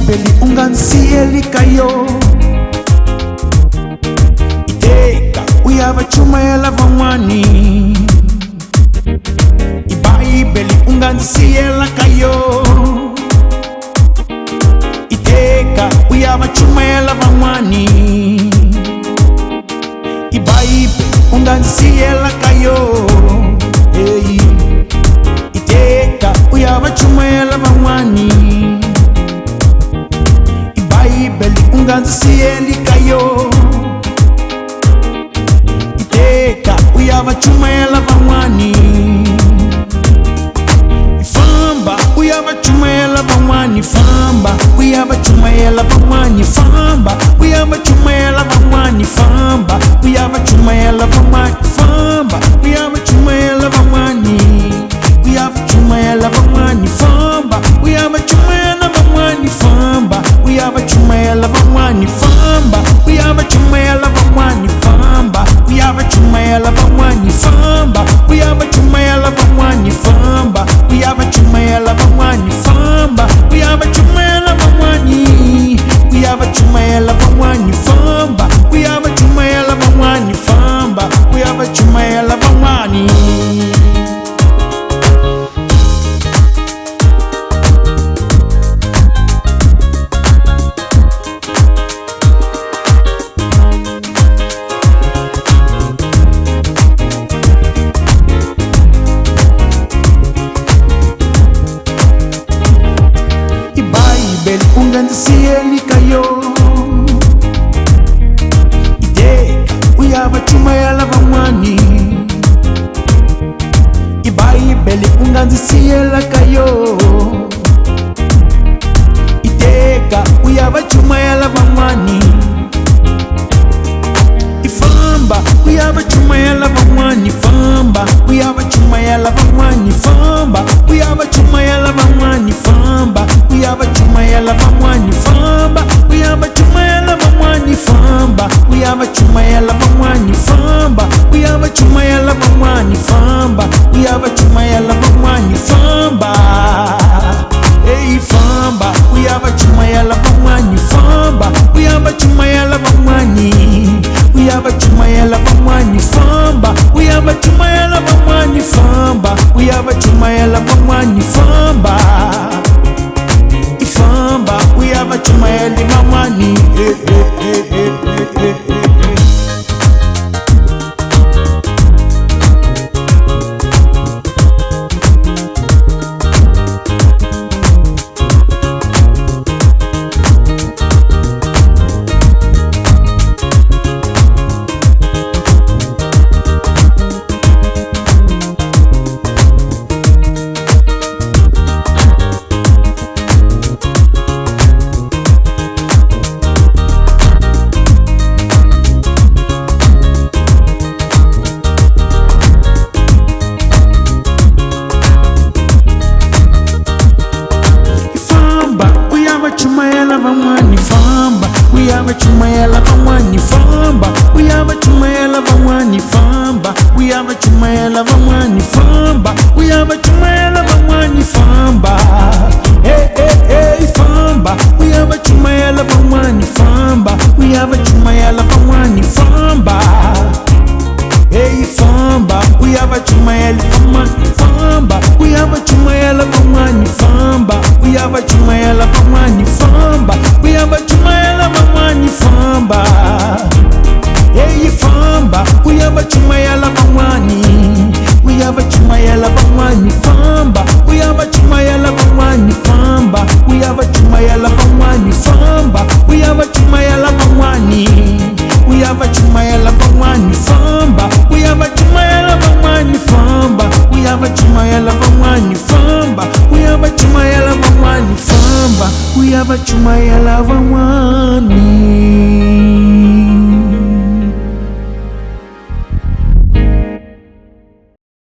iBhayibheli ungangisiyelikayo. Iteka uyabachumayela van'wani. iBhayibheli ungangisiyelakayo. Iteka uyabachumayela van'wani. iBhayibheli ungangisiyelakayo. Hey. Iteka uyabachumayela van'wani. iBhayibheli ungangisiyelikayo. Iteka uyabachumayela van'wani. Famba uyabachumayela van'wani. Famba uyabachumayela van'wani. Famba uyabachumayela van'wani. Famba uyabachumayela van'wani. Famba uyabachumayela van'wani. Uyabachumayela van'wani. Famba uyabachumayela van'wani. Famba uyabachumayela van'wani. Famba uyabachumayela van'wani. Famba uyabachumayela van'wani. Famba uyabachumayela van'wani. Famba uyabachumayela van'wani. Famba uyabachumayela van'wani. Uyabachumayela van'wani. Famba uyabachumayela van'wani. Famba uyabachumayela van'wani. iBhayibheli ungangisiyelikayo. Iteka uyabachumayela van'wani. iBhayibheli ungangisiyelakayo. Iteka uyabachumayela van'wani. Ifamba uyabachumayela van'wani. Famba uyabachumayela van'wani. Famba uyabachumayela van'wani. Famba uyabachumayela van'wani. Famba uyabachumayela van'wani. Famba uyabachumayela van'wani. Famba uyabachumayela van'wani. Famba uyabachumayela van'wani. Famba hey famba uyabachumayela van'wani. Famba uyabachumayela van'wani. Uyabachumayela van'wani. Famba uyabachumayela van'wani. Famba uyabachumayela van'wani. Famba ifamba uyabachumayela van'wani. Uyabachumayela van'wani. Famba uyabachumayela van'wani. Famba uyabachumayela van'wani. Famba uyabachumayela van'wani. Famba uyabachumayela van'wani. Famba hey hey hey. Famba uyabachumayela van'wani. Famba uyabachumayela van'wani. Famba hey famba uyabachumayela van'wani. Famba uyabachumayela van'wani. Famba uyabachumayela van'wani. Famba uyabachumayela van'wani. Famba hey famba uyabachumayela van'wani. Uyabachumayela van'wani. Famba uyabachumayela van'wani. Famba uyabachumayela van'wani. Famba uyabachumayela van'wani. Uyabachumayela van'wani. Famba uyabachumayela van'wani. Famba uyabachumayela van'wani. Famba uyabachumayela van'wani. Famba uyabachumayela van'wani.